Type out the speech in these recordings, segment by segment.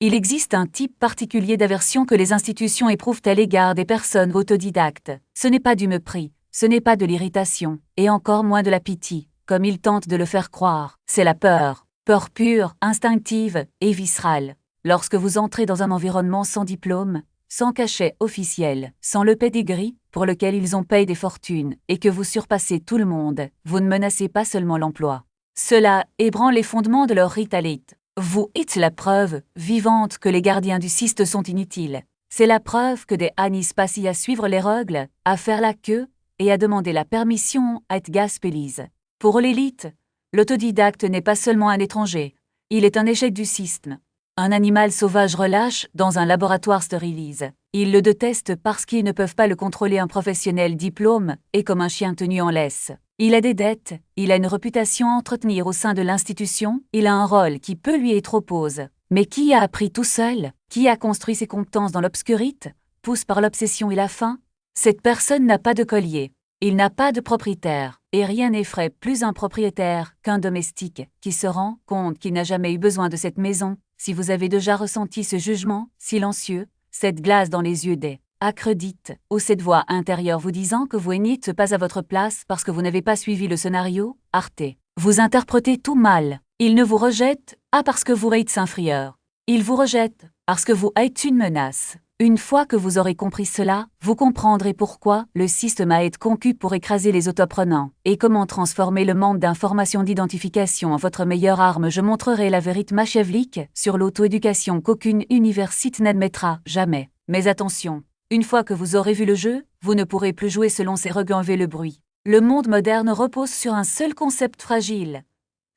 Il existe un type particulier d'aversion que les institutions éprouvent à l'égard des personnes autodidactes. Ce n'est pas du mépris, ce n'est pas de l'irritation, et encore moins de la pitié, comme ils tentent de le faire croire. C'est la peur. Peur pure, instinctive et viscérale. Lorsque vous entrez dans un environnement sans diplôme, sans cachet officiel, sans le pedigree, pour lequel ils ont payé des fortunes, et que vous surpassez tout le monde, vous ne menacez pas seulement l'emploi. Cela ébranle les fondements de leur ritalité. Vous êtes la preuve vivante que les gardiens du système sont inutiles. C'est la preuve que des années passent à suivre les règles, à faire la queue et à demander la permission à être gaspillise. Pour l'élite, l'autodidacte n'est pas seulement un étranger, il est un échec du système. Un animal sauvage relâche dans un laboratoire stérilise. Ils le détestent parce qu'ils ne peuvent pas le contrôler. Un professionnel diplôme est comme un chien tenu en laisse. Il a des dettes, il a une réputation à entretenir au sein de l'institution, il a un rôle qui peut lui être opposé. Mais qui a appris tout seul, qui a construit ses compétences dans l'obscurité, poussé par l'obsession et la faim? Cette personne n'a pas de collier, il n'a pas de propriétaire, et rien n'effraie plus un propriétaire qu'un domestique qui se rend compte qu'il n'a jamais eu besoin de cette maison. Si vous avez déjà ressenti ce jugement silencieux, cette glace dans les yeux des accrédite, ou cette voix intérieure vous disant que vous n'êtes pas à votre place parce que vous n'avez pas suivi le scénario, Arte. Vous interprétez tout mal. Il ne vous rejette pas parce que vous êtes inférieur. Il vous rejette parce que vous êtes une menace. Une fois que vous aurez compris cela, vous comprendrez pourquoi le système a été conçu pour écraser les autoprenants et comment transformer le manque d'information d'identification en votre meilleure arme. Je montrerai la vérité machiavélique sur l'auto-éducation qu'aucune université n'admettra jamais. Mais attention, une fois que vous aurez vu le jeu, vous ne pourrez plus jouer selon ces règles. Enlevez le bruit. Le monde moderne repose sur un seul concept fragile,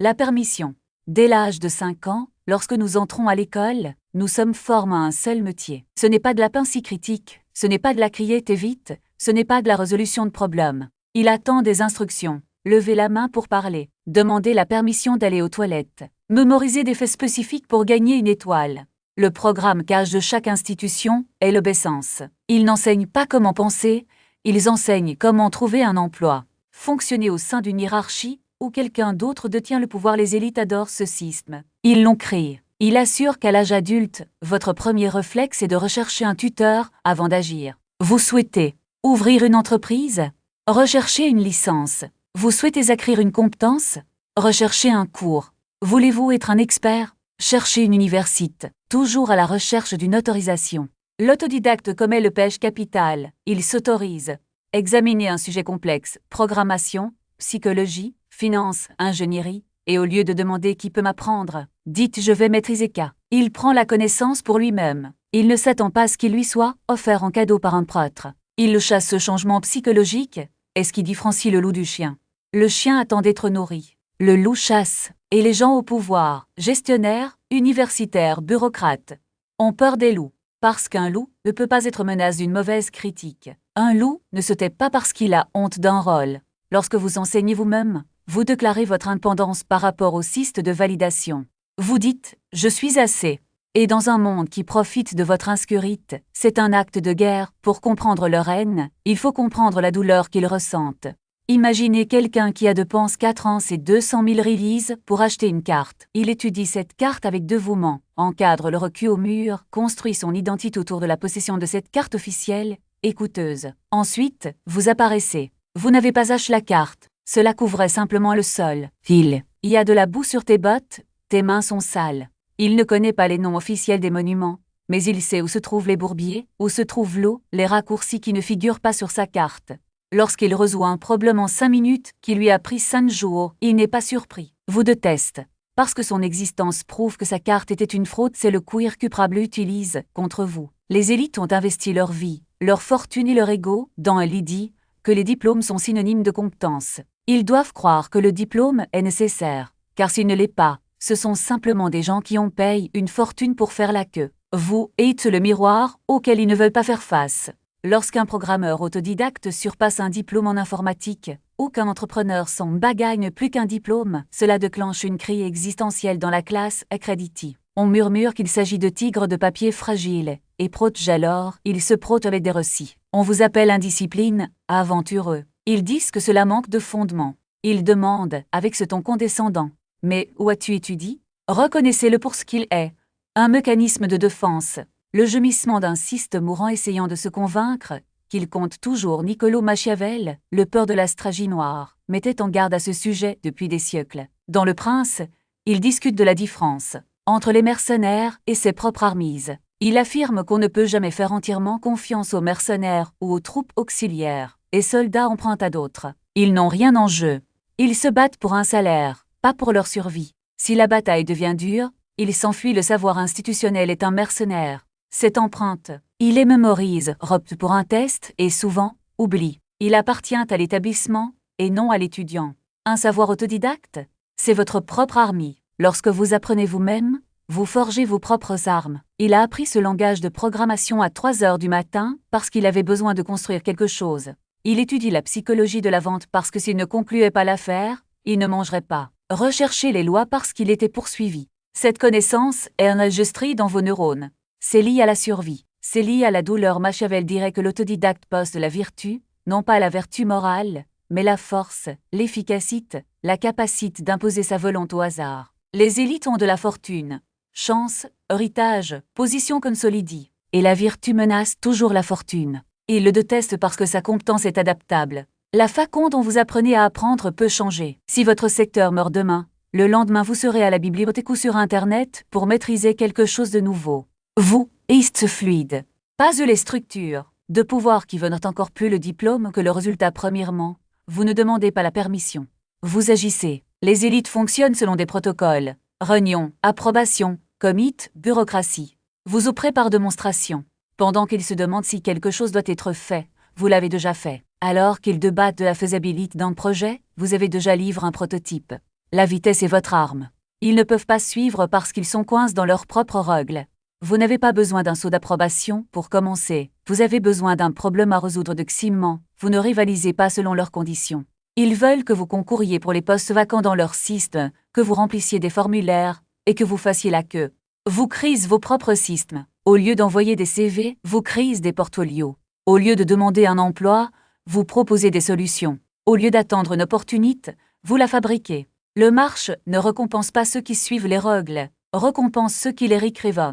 la permission. Dès l'âge de 5 ans, lorsque nous entrons à l'école, nous sommes formés à un seul métier. Ce n'est pas de la pensée critique, ce n'est pas de la criette vite, ce n'est pas de la résolution de problèmes. Il attend des instructions. Levez la main pour parler, demandez la permission d'aller aux toilettes, mémorisez des faits spécifiques pour gagner une étoile. Le programme cache de chaque institution est l'obéissance. Ils n'enseignent pas comment penser, ils enseignent comment trouver un emploi. Fonctionner au sein d'une hiérarchie où quelqu'un d'autre détient le pouvoir. Les élites adorent ce système. Ils l'ont créé. Il assure qu'à l'âge adulte, votre premier réflexe est de rechercher un tuteur avant d'agir. Vous souhaitez ouvrir une entreprise? Recherchez une licence. Vous souhaitez acquérir une compétence? Recherchez un cours. Voulez-vous être un expert? Cherchez une université. Toujours à la recherche d'une autorisation. L'autodidacte commet le péché capital. Il s'autorise. Examiner un sujet complexe, programmation, psychologie, finance, ingénierie, et au lieu de demander qui peut m'apprendre, dites je vais maîtriser K. Il prend la connaissance pour lui-même. Il ne s'attend pas à ce qu'il lui soit offert en cadeau par un prêtre. Il le chasse. Ce changement psychologique est ce qui différencie le loup du chien. Le chien attend d'être nourri. Le loup chasse. Et les gens au pouvoir, gestionnaires, universitaires, bureaucrates, ont peur des loups. Parce qu'un loup ne peut pas être menace d'une mauvaise critique. Un loup ne se tait pas parce qu'il a honte d'un rôle. Lorsque vous enseignez vous-même, vous déclarez votre indépendance par rapport au système de validation. Vous dites « je suis assez ». Et dans un monde qui profite de votre insécurité, c'est un acte de guerre. Pour comprendre leur haine, il faut comprendre la douleur qu'ils ressentent. Imaginez quelqu'un qui a dépensé 4 ans ses 200 000 releases pour acheter une carte. Il étudie cette carte avec dévouement, encadre le recul au mur, construit son identité autour de la possession de cette carte officielle et coûteuse. Ensuite, vous apparaissez. Vous n'avez pas acheté la carte. Cela couvrait simplement le sol. Il y a de la boue sur tes bottes, tes mains sont sales. Il ne connaît pas les noms officiels des monuments, mais il sait où se trouvent les bourbiers, où se trouve l'eau, les raccourcis qui ne figurent pas sur sa carte. Lorsqu'il résout un problème en 5 minutes qui lui a pris 5 jours, il n'est pas surpris. Vous déteste. Parce que son existence prouve que sa carte était une fraude. C'est le cuir que Prable utilise contre vous. Les élites ont investi leur vie, leur fortune et leur ego dans l'idée que les diplômes sont synonymes de compétence. Ils doivent croire que le diplôme est nécessaire, car s'il ne l'est pas, ce sont simplement des gens qui ont payé une fortune pour faire la queue. Vous êtes le miroir auquel ils ne veulent pas faire face. Lorsqu'un programmeur autodidacte surpasse un diplôme en informatique, ou qu'un entrepreneur sans bagagne plus qu'un diplôme, cela déclenche une crise existentielle dans la classe accréditée. On murmure qu'il s'agit de tigres de papier fragiles, et protège alors, ils se protègent avec des récits. On vous appelle indiscipline, aventureux. Ils disent que cela manque de fondement. Ils demandent, avec ce ton condescendant, « Mais où as-tu étudié ?» Reconnaissez-le pour ce qu'il est. Un mécanisme de défense. Le gémissement d'un cyste mourant essayant de se convaincre qu'il compte toujours. Niccolò Machiavel, le peur de la stratégie noire, mettait en garde à ce sujet depuis des siècles. Dans Le Prince, il discute de la différence entre les mercenaires et ses propres armises. Il affirme qu'on ne peut jamais faire entièrement confiance aux mercenaires ou aux troupes auxiliaires, et soldats empruntent à d'autres. Ils n'ont rien en jeu. Ils se battent pour un salaire, pas pour leur survie. Si la bataille devient dure, il s'enfuit. Le savoir institutionnel est un mercenaire. Cette empreinte, il les mémorise, opte pour un test et souvent, oublie. Il appartient à l'établissement et non à l'étudiant. Un savoir autodidacte, c'est votre propre arme. Lorsque vous apprenez vous-même, vous forgez vos propres armes. Il a appris ce langage de programmation à 3 heures du matin parce qu'il avait besoin de construire quelque chose. Il étudie la psychologie de la vente parce que s'il ne concluait pas l'affaire, il ne mangerait pas. Recherchez les lois parce qu'il était poursuivi. Cette connaissance est enregistrée dans vos neurones. C'est lié à la survie. C'est lié à la douleur. Machiavel dirait que l'autodidacte possède la vertu, non pas la vertu morale, mais la force, l'efficacité, la capacité d'imposer sa volonté au hasard. Les élites ont de la fortune, chance, héritage, position consolidée. Et la vertu menace toujours la fortune. Ils le détestent parce que sa compétence est adaptable. La façon dont vous apprenez à apprendre peut changer. Si votre secteur meurt demain, le lendemain vous serez à la bibliothèque ou sur Internet pour maîtriser quelque chose de nouveau. Vous, êtes fluide. Pas les structures de pouvoir qui veulent encore plus le diplôme que le résultat. Premièrement, vous ne demandez pas la permission. Vous agissez. Les élites fonctionnent selon des protocoles. Réunion, approbation, comité, bureaucratie. Vous opérez par démonstration. Pendant qu'ils se demandent si quelque chose doit être fait, vous l'avez déjà fait. Alors qu'ils débattent de la faisabilité d'un projet, vous avez déjà livré un prototype. La vitesse est votre arme. Ils ne peuvent pas suivre parce qu'ils sont coincés dans leurs propres règles. Vous n'avez pas besoin d'un saut d'approbation pour commencer. Vous avez besoin d'un problème à résoudre de ciment. Vous ne rivalisez pas selon leurs conditions. Ils veulent que vous concouriez pour les postes vacants dans leur système, que vous remplissiez des formulaires et que vous fassiez la queue. Vous créez vos propres systèmes. Au lieu d'envoyer des CV, vous créez des portfolios. Au lieu de demander un emploi, vous proposez des solutions. Au lieu d'attendre une opportunité, vous la fabriquez. Le marché ne récompense pas ceux qui suivent les règles, récompense ceux qui les réécrivent.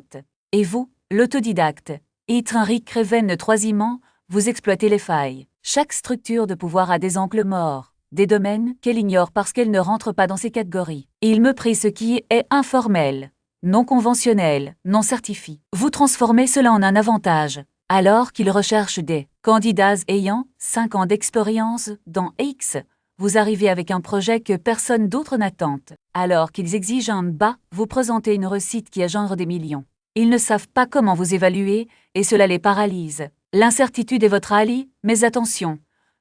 Et vous, l'autodidacte, être un réécrivain. Troisièmement, vous exploitez les failles. Chaque structure de pouvoir a des angles morts, des domaines qu'elle ignore parce qu'elle ne rentre pas dans ces catégories. Il me prie ce qui est informel, non conventionnel, non certifié. Vous transformez cela en un avantage, alors qu'ils recherchent des candidats ayant 5 ans d'expérience dans X. Vous arrivez avec un projet que personne d'autre n'attend. Alors qu'ils exigent un bas, vous présentez une recette qui engendre des millions. Ils ne savent pas comment vous évaluer et cela les paralyse. L'incertitude est votre allié, mais attention,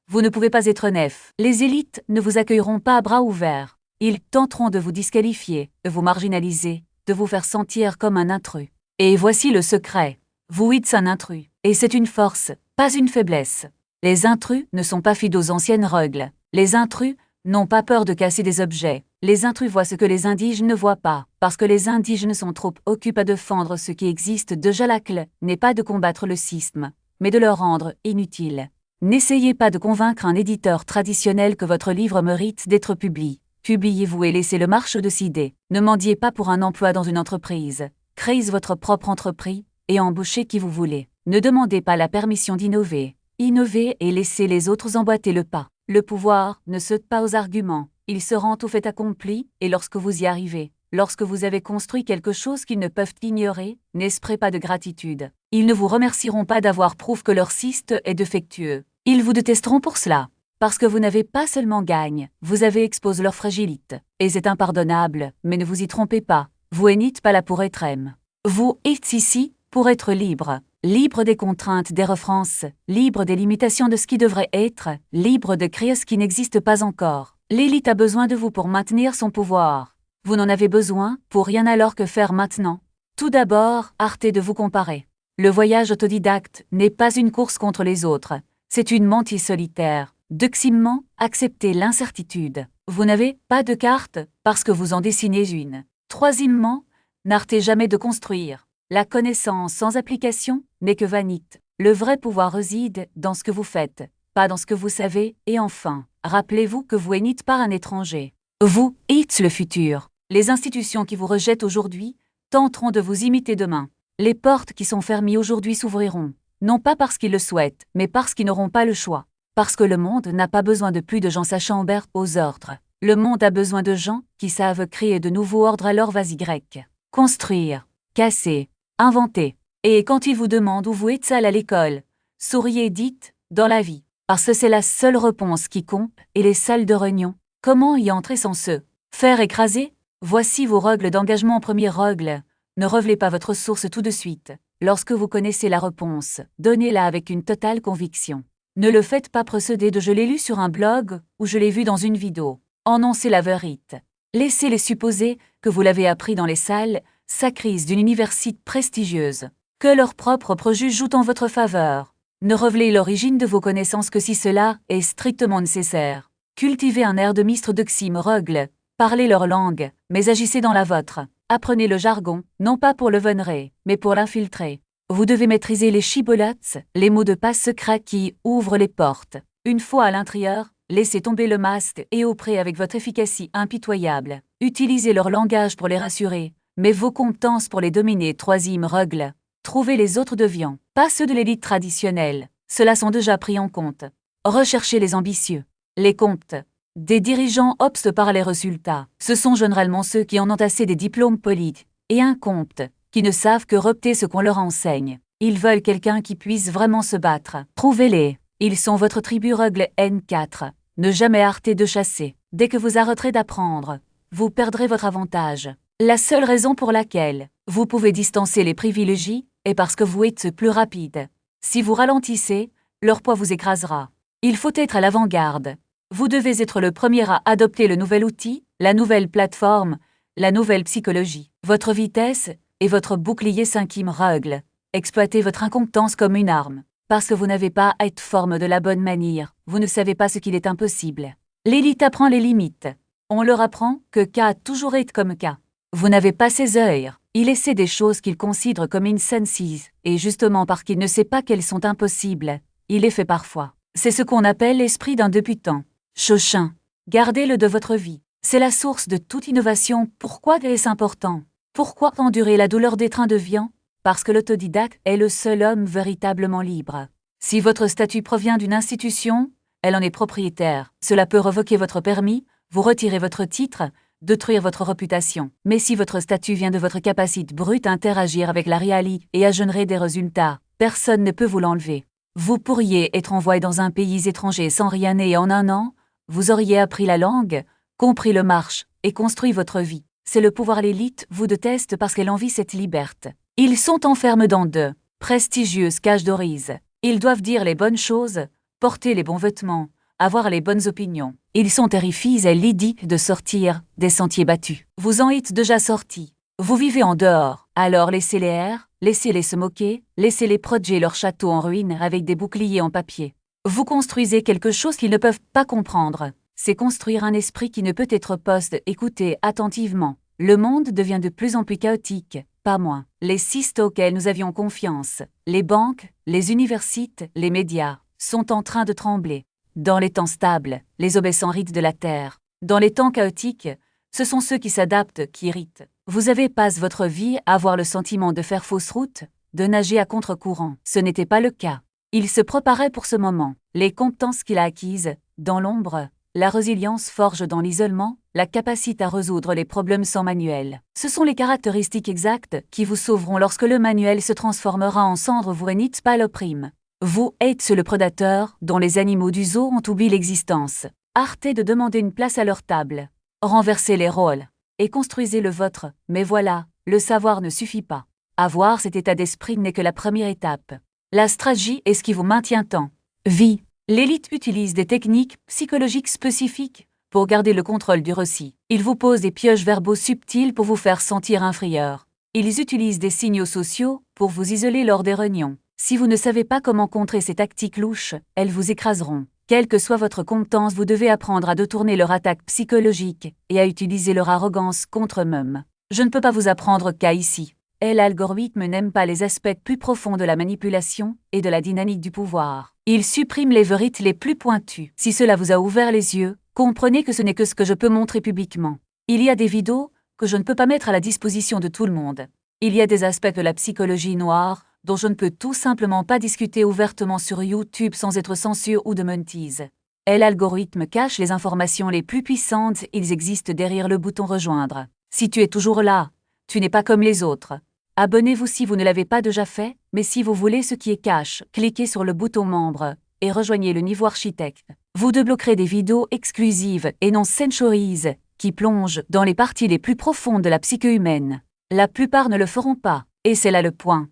vous ne pouvez pas être naïf. Les élites ne vous accueilleront pas à bras ouverts. Ils tenteront de vous disqualifier, de vous marginaliser, de vous faire sentir comme un intrus. Et voici le secret. Vous êtes un intrus. Et c'est une force, pas une faiblesse. Les intrus ne sont pas fidèles aux anciennes règles. Les intrus n'ont pas peur de casser des objets. Les intrus voient ce que les indigènes ne voient pas, parce que les indigènes sont trop occupés à défendre ce qui existe déjà. La clé n'est pas de combattre le système, mais de le rendre inutile. N'essayez pas de convaincre un éditeur traditionnel que votre livre mérite d'être publié. Publiez-vous et laissez le marché décider. Ne mendiez pas pour un emploi dans une entreprise. Créez votre propre entreprise et embauchez qui vous voulez. Ne demandez pas la permission d'innover. Innovez et laissez les autres emboîter le pas. Le pouvoir ne saute pas aux arguments. Il se rend au fait accompli, et lorsque vous y arrivez, lorsque vous avez construit quelque chose qu'ils ne peuvent ignorer, n'espérez pas de gratitude. Ils ne vous remercieront pas d'avoir prouvé que leur système est défectueux. Ils vous détesteront pour cela. Parce que vous n'avez pas seulement gagne, vous avez exposé leur fragilité. Et c'est impardonnable, mais ne vous y trompez pas. Vous n'êtes pas là pour être aimé. Vous êtes ici pour être libre. Libre des contraintes des références, libre des limitations de ce qui devrait être, libre de créer ce qui n'existe pas encore. L'élite a besoin de vous pour maintenir son pouvoir. Vous n'en avez besoin pour rien. Alors que faire maintenant? Tout d'abord, arrêtez de vous comparer. Le voyage autodidacte n'est pas une course contre les autres, c'est une mentie solitaire. Deuxièmement, acceptez l'incertitude. Vous n'avez pas de carte parce que vous en dessinez une. Troisièmement, n'arrêtez jamais de construire. La connaissance sans application n'est que vanité. Le vrai pouvoir réside dans ce que vous faites, pas dans ce que vous savez. Et enfin, rappelez-vous que vous n'êtes pas un étranger. Vous êtes le futur. Les institutions qui vous rejettent aujourd'hui tenteront de vous imiter demain. Les portes qui sont fermées aujourd'hui s'ouvriront, non pas parce qu'ils le souhaitent, mais parce qu'ils n'auront pas le choix. Parce que le monde n'a pas besoin de plus de gens sachant obéir aux ordres. Le monde a besoin de gens qui savent créer de nouveaux ordres, alors vas-y grec. Construire, casser, inventer. Et quand ils vous demandent où vous êtes à l'école, souriez et dites « dans la vie ». Parce que c'est la seule réponse qui compte, et les salles de réunion, comment y entrer sans se faire écraser? Voici vos règles d'engagement. Première règle, ne révélez pas votre source tout de suite. Lorsque vous connaissez la réponse, donnez-la avec une totale conviction. Ne le faites pas procéder de « je l'ai lu sur un blog » ou « je l'ai vu dans une vidéo ». Annoncez la vérité. Laissez-les supposer que vous l'avez appris dans les salles sacristes d'une université prestigieuse. Que leurs propres préjugés jouent en votre faveur. Ne révélez l'origine de vos connaissances que si cela est strictement nécessaire. Cultivez un air de ministre de Xime règle. Parlez leur langue, mais agissez dans la vôtre. Apprenez le jargon, non pas pour le vénérer, mais pour l'infiltrer. Vous devez maîtriser les shibboleths, les mots de passe secrets qui ouvrent les portes. Une fois à l'intérieur, laissez tomber le masque et opérez avec votre efficacité impitoyable. Utilisez leur langage pour les rassurer, mais vos compétences pour les dominer. Troisième règle. Trouvez les autres deviants, pas ceux de l'élite traditionnelle. Ceux-là sont déjà pris en compte. Recherchez les ambitieux, les comptes. Des dirigeants optent par les résultats. Ce sont généralement ceux qui ont entassé des diplômes politiques et un compte, qui ne savent que repter ce qu'on leur enseigne. Ils veulent quelqu'un qui puisse vraiment se battre. Trouvez-les. Ils sont votre tribu. Règle N4. Ne jamais arrêter de chasser. Dès que vous arrêterez d'apprendre, vous perdrez votre avantage. La seule raison pour laquelle vous pouvez distancer les privilégiés est parce que vous êtes plus rapide. Si vous ralentissez, leur poids vous écrasera. Il faut être à l'avant-garde. Vous devez être le premier à adopter le nouvel outil, la nouvelle plateforme, la nouvelle psychologie. Votre vitesse est votre bouclier. Cinquième règle. Exploitez votre incompétence comme une arme. Parce que vous n'avez pas à être forme de la bonne manière, vous ne savez pas ce qu'il est impossible. L'élite apprend les limites. On leur apprend que K a toujours été comme K. Vous n'avez pas ses heures. Il essaie des choses qu'il considère comme insensibles, et justement parce qu'il ne sait pas qu'elles sont impossibles, il les fait parfois. C'est ce qu'on appelle l'esprit d'un débutant. Chochin. Gardez-le de votre vie. C'est la source de toute innovation. Pourquoi est-ce important? Pourquoi endurer la douleur des trains de viande? Parce que l'autodidacte est le seul homme véritablement libre. Si votre statut provient d'une institution, elle en est propriétaire. Cela peut révoquer votre permis, vous retirer votre titre, détruire votre réputation. Mais si votre statut vient de votre capacité brute à interagir avec la réalité et à générer des résultats, personne ne peut vous l'enlever. Vous pourriez être envoyé dans un pays étranger sans rien et en un an, vous auriez appris la langue, compris le marche et construit votre vie. C'est le pouvoir. L'élite vous déteste parce qu'elle envie cette liberté. Ils sont enfermés dans de prestigieuses cages d'orize. Ils doivent dire les bonnes choses, porter les bons vêtements, avoir les bonnes opinions. Ils sont terrifiés à l'idée de sortir des sentiers battus. Vous en êtes déjà sortis. Vous vivez en dehors. Alors laissez-les errer, laissez-les se moquer, laissez-les protéger leur château en ruine avec des boucliers en papier. Vous construisez quelque chose qu'ils ne peuvent pas comprendre. C'est construire un esprit qui ne peut être poste. Écoutez attentivement. Le monde devient de plus en plus chaotique, pas moins. Les systèmes auxquels nous avions confiance, les banques, les universités, les médias, sont en train de trembler. Dans les temps stables, les obéissants ritent de la terre. Dans les temps chaotiques, ce sont ceux qui s'adaptent qui irritent. Vous avez passé votre vie à avoir le sentiment de faire fausse route, de nager à contre-courant. Ce n'était pas le cas. Il se préparait pour ce moment. Les compétences qu'il a acquises, dans l'ombre, la résilience forge dans l'isolement, la capacité à résoudre les problèmes sans manuel. Ce sont les caractéristiques exactes qui vous sauveront lorsque le manuel se transformera en cendre. Vous n'êtes pas le prime. Vous êtes le prédateur dont les animaux du zoo ont oublié l'existence. Arrêtez de demander une place à leur table. Renversez les rôles et construisez le vôtre. Mais voilà, le savoir ne suffit pas. Avoir cet état d'esprit n'est que la première étape. La stratégie est ce qui vous maintient en vie. L'élite utilise des techniques psychologiques spécifiques pour garder le contrôle du récit. Ils vous posent des pièges verbaux subtils pour vous faire sentir inférieur. Ils utilisent des signaux sociaux pour vous isoler lors des réunions. Si vous ne savez pas comment contrer ces tactiques louches, elles vous écraseront. Quelle que soit votre compétence, vous devez apprendre à détourner leur attaque psychologique et à utiliser leur arrogance contre eux-mêmes. Je ne peux pas vous apprendre qu'à ici. L'algorithme n'aime pas les aspects plus profonds de la manipulation et de la dynamique du pouvoir. Il supprime les vérités les plus pointues. Si cela vous a ouvert les yeux, comprenez que ce n'est que ce que je peux montrer publiquement. Il y a des vidéos que je ne peux pas mettre à la disposition de tout le monde. Il y a des aspects de la psychologie noire, dont je ne peux tout simplement pas discuter ouvertement sur YouTube sans être censure ou de mentise. L'algorithme cache les informations les plus puissantes, ils existent derrière le bouton rejoindre. Si tu es toujours là, tu n'es pas comme les autres. Abonnez-vous si vous ne l'avez pas déjà fait, mais si vous voulez ce qui est cash, cliquez sur le bouton membre et rejoignez le niveau architecte. Vous débloquerez des vidéos exclusives et non censorisées qui plongent dans les parties les plus profondes de la psyché humaine. La plupart ne le feront pas, et c'est là le point.